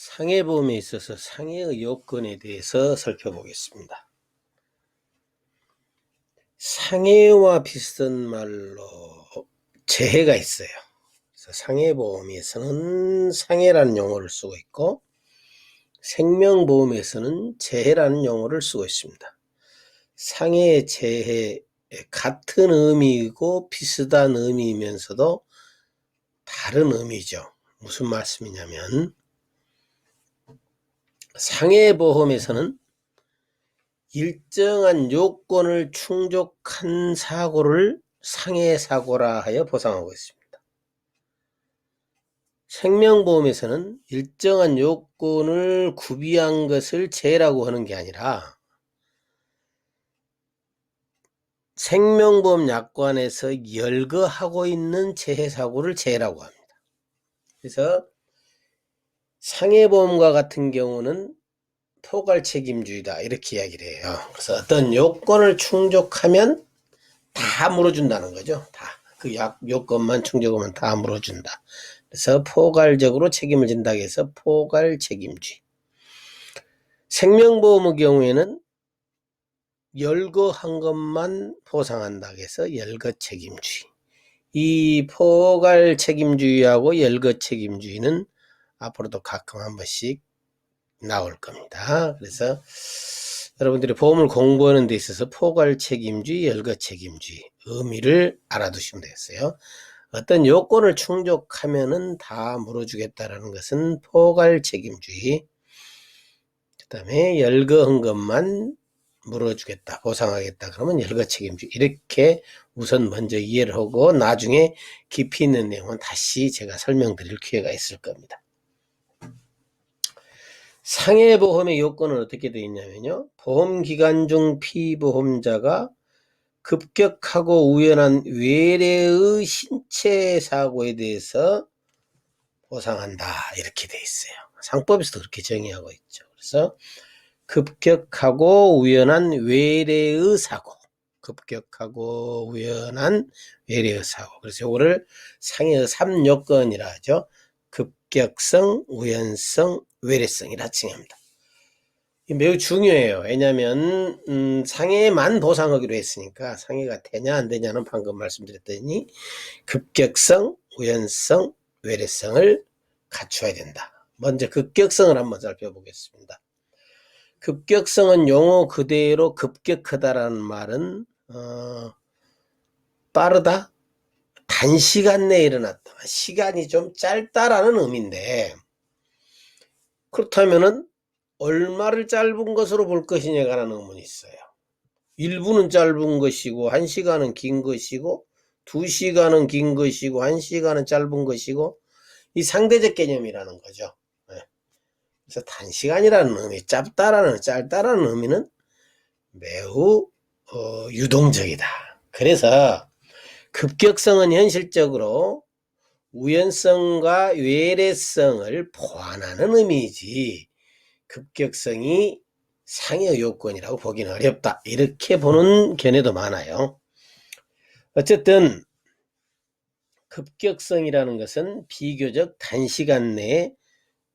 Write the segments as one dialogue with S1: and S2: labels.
S1: 상해보험에 있어서 상해의 요건에 대해서 살펴보겠습니다. 상해와 비슷한 말로 재해가 있어요. 그래서 상해보험에서는 상해라는 용어를 쓰고 있고 생명보험에서는 재해라는 용어를 쓰고 있습니다. 상해, 재해 같은 의미이고 비슷한 의미이면서도 다른 의미죠. 무슨 말씀이냐면 상해보험에서는 일정한 요건을 충족한 사고를 상해사고라 하여 보상하고 있습니다. 생명보험에서는 일정한 요건을 구비한 것을 재해라고 하는 게 아니라 생명보험 약관에서 열거하고 있는 재해사고를 재해라고 합니다. 그래서 상해보험과 같은 경우는 포괄 책임주의다 이렇게 이야기를 해요. 그래서 어떤 요건을 충족하면 다 물어준다는 거죠. 다 그 요건만 충족하면 다 물어준다. 그래서 포괄적으로 책임을 진다고 해서 포괄 책임주의. 생명보험의 경우에는 열거한 것만 보상한다고 해서 열거 책임주의. 이 포괄 책임주의하고 열거 책임주의는 앞으로도 가끔 한 번씩 나올 겁니다. 그래서 여러분들이 보험을 공부하는 데 있어서 포괄 책임주의, 열거 책임주의 의미를 알아두시면 되겠어요. 어떤 요건을 충족하면은 다 물어주겠다라는 것은 포괄 책임주의. 그 다음에 열거한 것만 물어주겠다, 보상하겠다 그러면 열거 책임주의. 이렇게 우선 먼저 이해를 하고 나중에 깊이 있는 내용은 다시 제가 설명드릴 기회가 있을 겁니다. 상해보험의 요건은 어떻게 되어 있냐면요. 보험기간 중 피보험자가 급격하고 우연한 외래의 신체 사고에 대해서 보상한다 이렇게 되어 있어요. 상법에서도 그렇게 정의하고 있죠. 그래서 급격하고 우연한 외래의 사고, 급격하고 우연한 외래의 사고. 그래서 이거를 상해의 3요건이라 하죠. 급격성, 우연성, 외래성이라 칭합니다. 매우 중요해요. 왜냐하면 상해만 보상하기로 했으니까 상해가 되냐 안 되냐는 방금 말씀드렸더니 급격성, 우연성, 외래성을 갖춰야 된다. 먼저 급격성을 한번 살펴보겠습니다. 급격성은 용어 그대로 급격하다라는 말은 빠르다, 단시간 내에 일어났다, 시간이 좀 짧다라는 의미인데 그렇다면은 얼마를 짧은 것으로 볼 것이냐에 관한 의문이 있어요. 1분은 짧은 것이고 1시간은 긴 것이고 2시간은 긴 것이고 1시간은 짧은 것이고 이 상대적 개념이라는 거죠. 그래서 단시간이라는 의미, 짧다라는 의미는 매우 유동적이다. 그래서 급격성은 현실적으로 우연성과 외래성을 보완하는 의미이지 급격성이 상해 요건이라고 보기는 어렵다. 이렇게 보는 견해도 많아요. 어쨌든 급격성이라는 것은 비교적 단시간 내에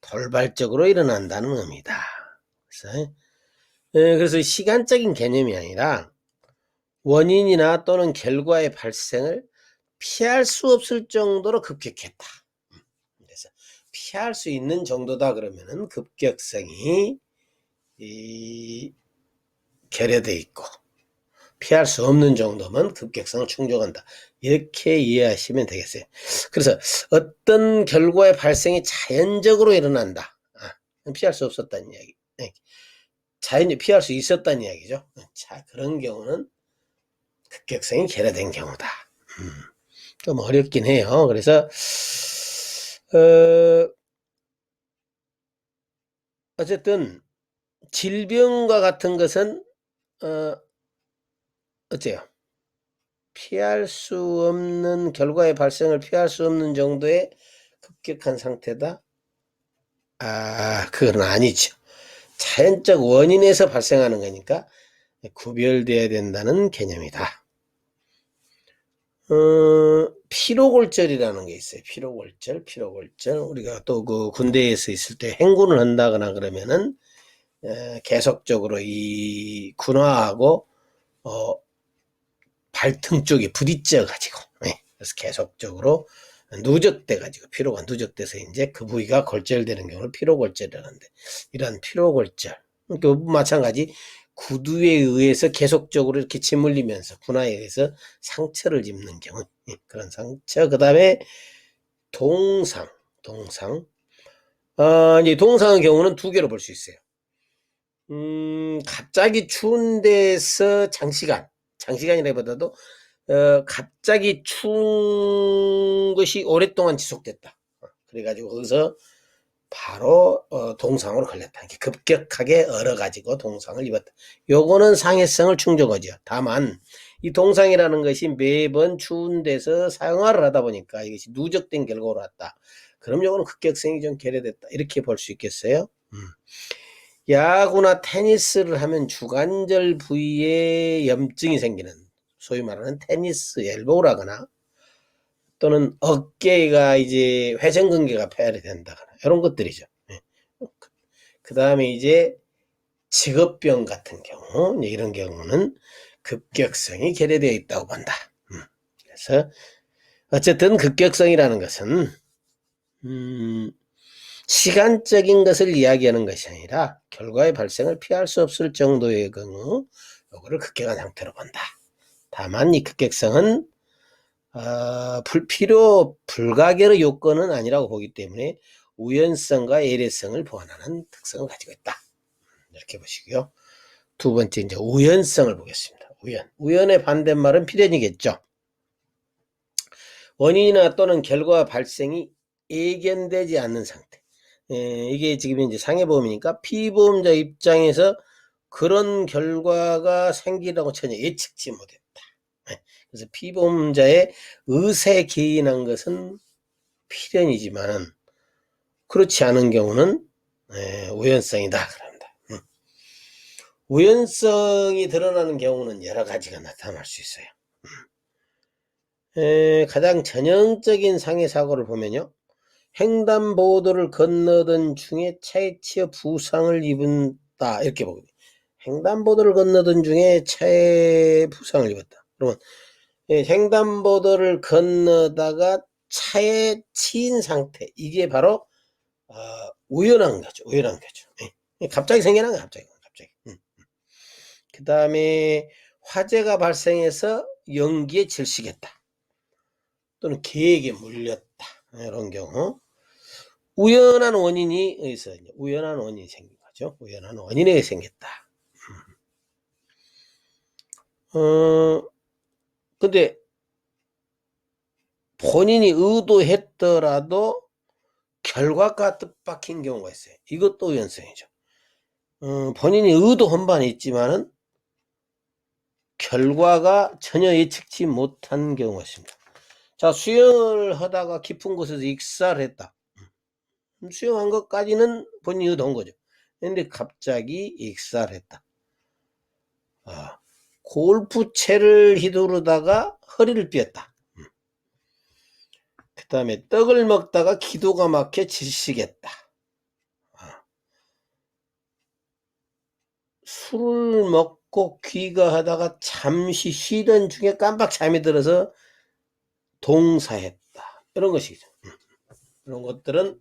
S1: 돌발적으로 일어난다는 의미다. 그래서 시간적인 개념이 아니라 원인이나 또는 결과의 발생을 피할 수 없을 정도로 급격했다. 그래서 피할 수 있는 정도다 그러면은 급격성이 결여되어 있고 피할 수 없는 정도면 급격성을 충족한다. 이렇게 이해하시면 되겠어요. 그래서 어떤 결과의 발생이 자연적으로 일어난다. 피할 수 없었다는 이야기. 자연히 피할 수 있었다는 이야기죠. 자, 그런 경우는 급격성이 결여된 경우다. 좀 어렵긴 해요. 그래서 어쨌든 질병과 같은 것은 어째요? 피할 수 없는 결과의 발생을 피할 수 없는 정도의 급격한 상태다? 그건 아니죠. 자연적 원인에서 발생하는 거니까 구별되어야 된다는 개념이다. 피로골절이라는 게 있어요. 피로골절. 우리가 또 그 군대에서 있을 때 행군을 한다거나 그러면은 계속적으로 이 군화하고 발등 쪽에 부딪혀 가지고, 그래서 계속적으로 누적돼 가지고 피로가 누적돼서 이제 그 부위가 골절되는 경우를 피로골절이라는데, 이런 피로골절, 그러니까 마찬가지 구두에 의해서 계속적으로 이렇게 짓물리면서 군화에 의해서 상처를 입는 경우, 그런 상처. 그 다음에 동상. 이제 동상의 경우는 두 개로 볼 수 있어요. 갑자기 추운 데서 장시간이라기보다도 갑자기 추운 것이 오랫동안 지속됐다. 그래가지고 거기서 바로 동상으로 걸렸다. 급격하게 얼어가지고 동상을 입었다. 요거는 상해성을 충족하죠. 다만 이 동상이라는 것이 매번 추운 데서 사용을 하다 보니까 이것이 누적된 결과로 왔다. 그럼 요거는 급격성이 좀 결여됐다. 이렇게 볼 수 있겠어요. 야구나 테니스를 하면 주관절 부위에 염증이 생기는, 소위 말하는 테니스 엘보라거나 또는 어깨가 이제 회전근개가 파열이 된다거나 이런 것들이죠. 그 다음에 이제 직업병 같은 경우, 이런 경우는 급격성이 결여되어 있다고 본다. 그래서 어쨌든 급격성이라는 것은 시간적인 것을 이야기하는 것이 아니라 결과의 발생을 피할 수 없을 정도의 경우, 이거를 급격한 상태로 본다. 다만 이 급격성은 필요 불가결의 요건은 아니라고 보기 때문에 우연성과 예외성을 보완하는 특성을 가지고 있다. 이렇게 보시고요. 두 번째 이제 우연성을 보겠습니다. 우연의 반대말은 필연이겠죠. 원인이나 또는 결과 발생이 예견되지 않는 상태. 이게 지금 이제 상해보험이니까 피보험자 입장에서 그런 결과가 생기라고 전혀 예측치 못했다. 그래서 피보험자의 의사에 기인한 것은 필연이지만 그렇지 않은 경우는 우연성이다 그럽니다. 우연성이 드러나는 경우는 여러 가지가 나타날 수 있어요. 가장 전형적인 상해 사고를 보면요, 횡단보도를 건너던 중에 차에 치여 부상을 입은다, 이렇게 보거든요. 횡단보도를 건너던 중에 차에 부상을 입었다. 그러면 횡단보도를 건너다가 차에 치인 상태, 이게 바로 우연한 거죠. 갑자기 생겨난 거야. 갑자기. 그 다음에 화재가 발생해서 연기에 질식했다, 또는 계획에 물렸다, 이런 경우 우연한 원인이 의해서 우연한 원인이 생긴 거죠. 우연한 원인에 의해 생겼다. 근데 본인이 의도했더라도 결과가 뜻밖인 경우가 있어요. 이것도 우연성이죠. 본인이 의도한 바는 있지만은 결과가 전혀 예측치 못한 경우가 있습니다. 자, 수영을 하다가 깊은 곳에서 익사를 했다. 수영한 것까지는 본인이 의도한 거죠. 근데 갑자기 익사를 했다. 골프채를 휘두르다가 허리를 삐었다. 그 다음에 떡을 먹다가 기도가 막혀 질식했다. 술을 먹고 귀가하다가 잠시 쉬던 중에 깜빡 잠이 들어서 동사했다. 이런 것이죠. 이런 것들은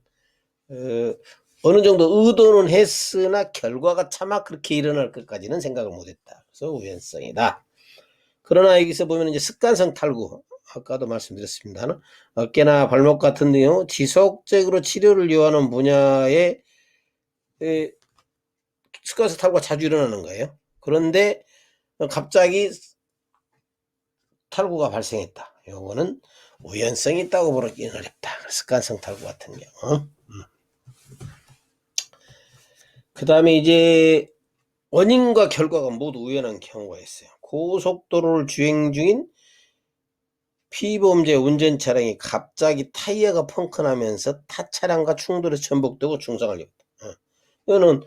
S1: 어느 정도 의도는 했으나 결과가 차마 그렇게 일어날 것까지는 생각을 못했다. 그래서 우연성이다. 그러나 여기서 보면 이제 습관성 탈구, 아까도 말씀드렸습니다만 어깨나 발목 같은 경우 지속적으로 치료를 요하는 분야에 습관성 탈구가 자주 일어나는 거예요. 그런데 갑자기 탈구가 발생했다. 요거는 우연성이 있다고 보기는 어렵다. 습관성 탈구 같은 경우. 그 다음에 이제 원인과 결과가 모두 우연한 경우가 있어요. 고속도로를 주행 중인 피보험자의 운전 차량이 갑자기 타이어가 펑크나면서 타 차량과 충돌해서 전복되고 중상을 입었다. 이거는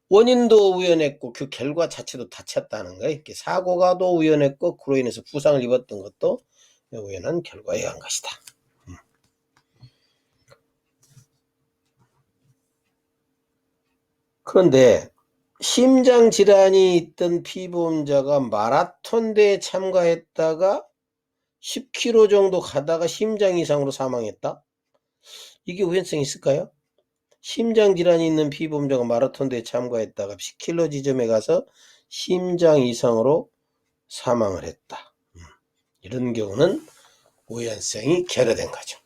S1: 원인도 우연했고 그 결과 자체도 다쳤다는 거예요. 사고가 또 우연했고 그로 인해서 부상을 입었던 것도 우연한 결과에 의한 것이다. 그런데 심장질환이 있던 피보험자가 마라톤 대회에 참가했다가 10km 정도 가다가 심장 이상으로 사망했다? 이게 우연성이 있을까요? 심장질환이 있는 피보험자가 마라톤 대회에 참가했다가 10km 지점에 가서 심장 이상으로 사망을 했다. 이런 경우는 우연성이 결여된 거죠.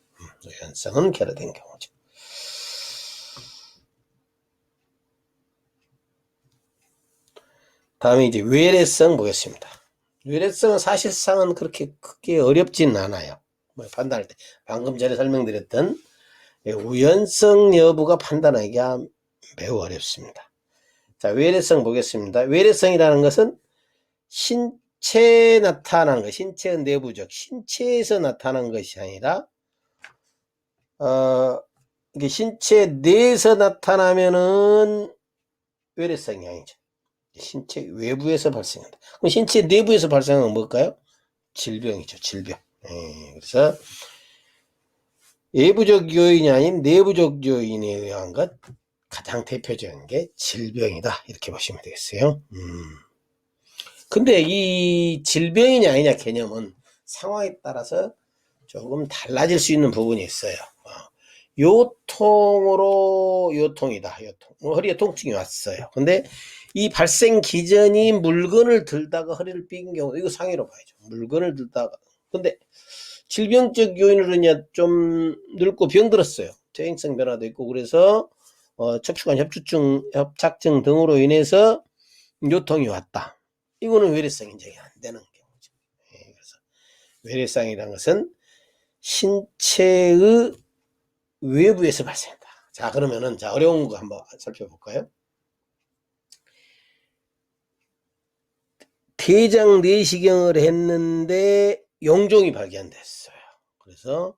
S1: 우연성은 결여된 경우죠. 다음에 이제 외래성 보겠습니다. 외래성은 사실상은 그렇게 크게 어렵진 않아요. 판단할 때 방금 전에 설명드렸던 우연성 여부가 판단하기가 매우 어렵습니다. 자, 외래성 보겠습니다. 외래성이라는 것은 신체에 나타나는 것, 신체의 내부적, 신체에서 나타나는 것이 아니라 이게 신체 내에서 나타나면은 외래성이 아니죠. 신체 외부에서 발생한다. 그럼 신체 내부에서 발생하는 건 뭘까요? 질병이죠. 질병. 그래서 외부적 요인이 아닌 내부적 요인에 의한 것, 가장 대표적인 게 질병이다. 이렇게 보시면 되겠어요. 근데 이 질병이냐 아니냐 개념은 상황에 따라서 조금 달라질 수 있는 부분이 있어요. 요통이다. 허리에 통증이 왔어요. 근데 이 발생 기전이 물건을 들다가 허리를 삔 경우, 이거 상해로 봐야죠. 물건을 들다가. 근데 질병적 요인으로 좀 늙고 병들었어요. 퇴행성 변화도 있고, 그래서 척추관 협착증 등으로 인해서 요통이 왔다. 이거는 외래성 인정이 안 되는 경우죠. 그래서 외래성이라는 것은 신체의 외부에서 발생한다. 자, 그러면은 어려운 거 한번 살펴볼까요? 대장 내시경을 했는데 용종이 발견됐어요. 그래서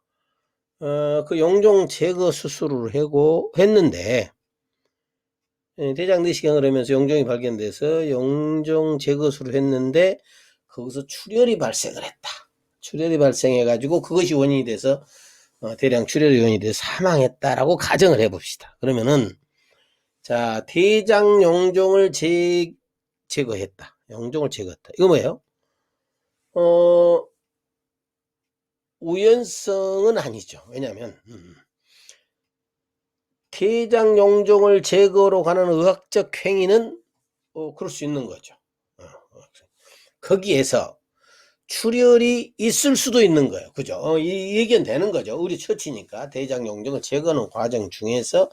S1: 그 용종 제거 수술을 했는데 대장 내시경을 하면서 용종이 발견돼서 용종 제거술을 했는데 거기서 출혈이 발생을 했다. 출혈이 발생해 가지고 그것이 원인이 돼서 대량 출혈이 원인이 돼서 사망했다라고 가정을 해봅시다. 그러면은 자, 대장 용종을 제거했다. 용종을 제거했다. 이거 뭐예요? 우연성은 아니죠. 왜냐하면 대장 용종을 제거로 가는 의학적 행위는 그럴 수 있는 거죠. 거기에서 출혈이 있을 수도 있는 거예요. 그죠? 이 얘기는 되는 거죠. 우리 처치니까 대장 용종을 제거하는 과정 중에서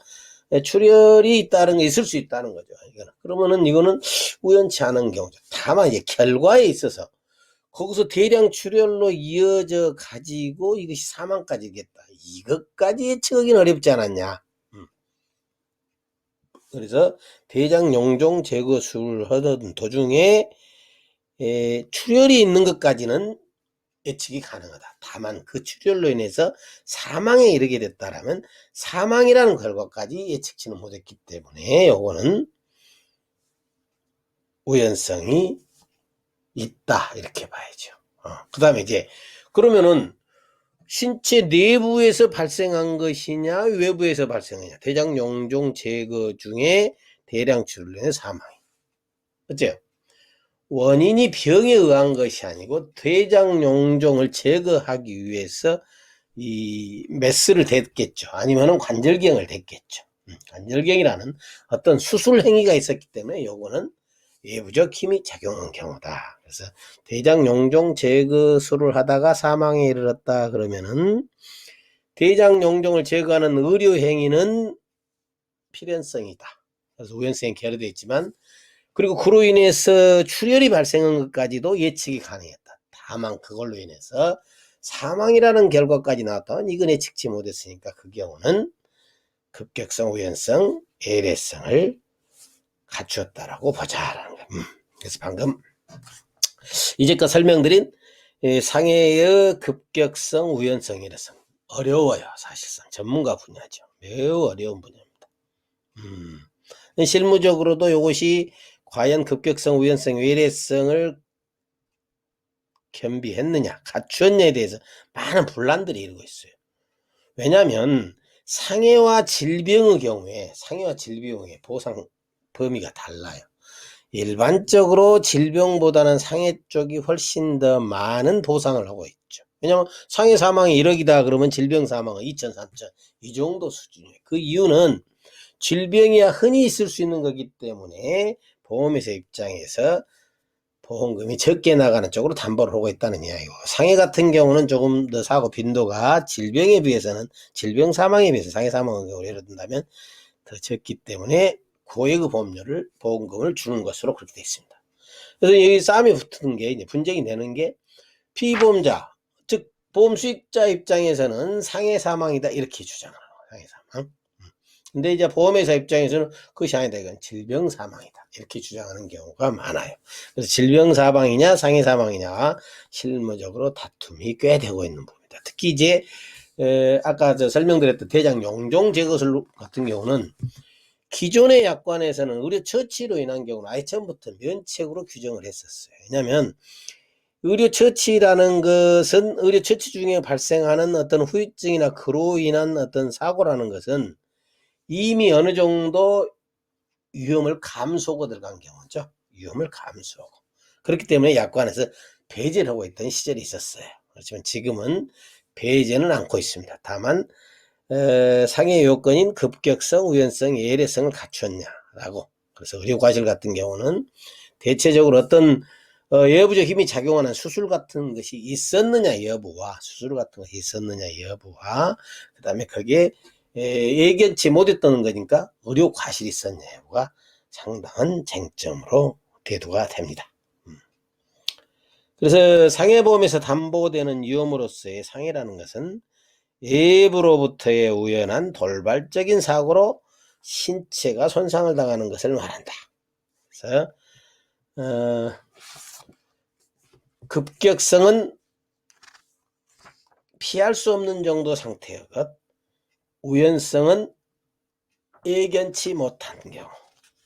S1: 출혈이 있다는 게 있을 수 있다는 거죠. 그러면은 이거는 우연치 않은 경우죠. 다만 이제 결과에 있어서 거기서 대량 출혈로 이어져 가지고 이것이 사망까지 겠다. 이것까지 예측하기는 어렵지 않았냐. 그래서 대장 용종 제거술을 하던 도중에 출혈이 있는 것까지는 예측이 가능하다. 다만 그 출혈로 인해서 사망에 이르게 됐다라면 사망이라는 결과까지 예측치는 못했기 때문에 요거는 우연성이 있다 이렇게 봐야죠. 그 다음에 이제 그러면은 신체 내부에서 발생한 것이냐 외부에서 발생하냐, 대장 용종 제거 중에 대량 출혈로 인해 사망이 어째요? 원인이 병에 의한 것이 아니고 대장 용종을 제거하기 위해서 이 메스를 댔겠죠. 아니면은 관절경을 댔겠죠. 관절경이라는 어떤 수술 행위가 있었기 때문에 요거는 외부적 힘이 작용한 경우다. 그래서 대장 용종 제거술을 하다가 사망에 이르렀다 그러면은 대장 용종을 제거하는 의료 행위는 필연성이다. 그래서 우연성이 결여되어 있지만, 그리고 그로 인해서 출혈이 발생한 것까지도 예측이 가능했다. 다만 그걸로 인해서 사망이라는 결과까지 나왔다면 이건 예측치 못했으니까 그 경우는 급격성, 우연성, 예외성을 갖추었다라고 보자라는 거예요. 그래서 방금 이제껏 설명드린 상해의 급격성, 우연성, 예외성 어려워요. 사실상 전문가 분야죠. 매우 어려운 분야입니다. 실무적으로도 이것이 과연 급격성, 우연성, 외래성을 겸비했느냐, 갖추었냐에 대해서 많은 분란들이 일고 있어요. 왜냐하면 상해와 질병의 경우에 상해와 질병의 보상 범위가 달라요. 일반적으로 질병보다는 상해 쪽이 훨씬 더 많은 보상을 하고 있죠. 왜냐하면 상해 사망이 1억이다 그러면 질병 사망은 2천, 3천 이 정도 수준이에요. 그 이유는 질병이야 흔히 있을 수 있는 거기 때문에 보험회사 입장에서 보험금이 적게 나가는 쪽으로 담보를 하고 있다는 이야기고, 상해 같은 경우는 조금 더 사고 빈도가 질병에 비해서는 질병 사망에 비해서 상해 사망의 경우를 예를 든다면 더 적기 때문에 고액의 보험료를 보험금을 주는 것으로 그렇게 되어 있습니다. 그래서 여기 싸움이 붙는 게 이제 분쟁이 되는 게 피보험자 즉 보험 수익자 입장에서는 상해 사망이다 이렇게 주장을 하고 상해 사망. 근데 이제 보험회사 입장에서는 그것이 아니다, 이건 질병 사망이다 이렇게 주장하는 경우가 많아요. 그래서 질병 사망이냐 상해 사망이냐 실무적으로 다툼이 꽤 되고 있는 부분입니다. 특히 이제 아까 설명드렸던 대장 용종 제거술 같은 경우는 기존의 약관에서는 의료 처치로 인한 경우는 아예 처음부터 면책으로 규정을 했었어요. 왜냐하면 의료 처치라는 것은 의료 처치 중에 발생하는 어떤 후유증이나 그로 인한 어떤 사고라는 것은 이미 어느 정도 위험을 감수하고 들어간 경우죠. 위험을 감수하고. 그렇기 때문에 약관에서 배제를 하고 있던 시절이 있었어요. 그렇지만 지금은 배제는 않고 있습니다. 다만 상해 요건인 급격성, 우연성, 예외성을 갖추었냐라고. 그래서 의료과실 같은 경우는 대체적으로 어떤 외부적 힘이 작용하는 수술 같은 것이 있었느냐 여부와 수술 같은 것이 있었느냐 여부와 그 다음에 거기에 예견치 못했던 거니까 의료 과실이 있었냐 여부가 상당한 쟁점으로 대두가 됩니다. 그래서 상해보험에서 담보되는 위험으로서의 상해라는 것은 외부로부터의 우연한 돌발적인 사고로 신체가 손상을 당하는 것을 말한다. 그래서 급격성은 피할 수 없는 정도 상태의 것, 우연성은 예견치 못한 경우,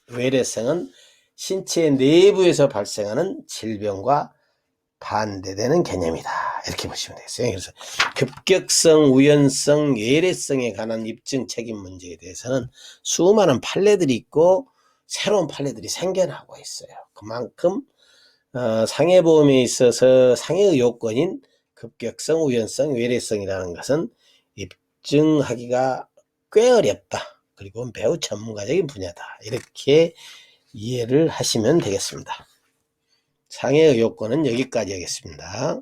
S1: 외래성은 신체 내부에서 발생하는 질병과 반대되는 개념이다. 이렇게 보시면 되겠어요. 그래서 급격성, 우연성, 예외성에 관한 입증 책임 문제에 대해서는 수많은 판례들이 있고 새로운 판례들이 생겨나고 있어요. 그만큼 상해보험에 있어서 상해의 요건인 급격성, 우연성, 외래성이라는 것은 입증하기가 꽤 어렵다. 그리고 매우 전문가적인 분야다. 이렇게 이해를 하시면 되겠습니다. 상해의 요건은 여기까지 하겠습니다.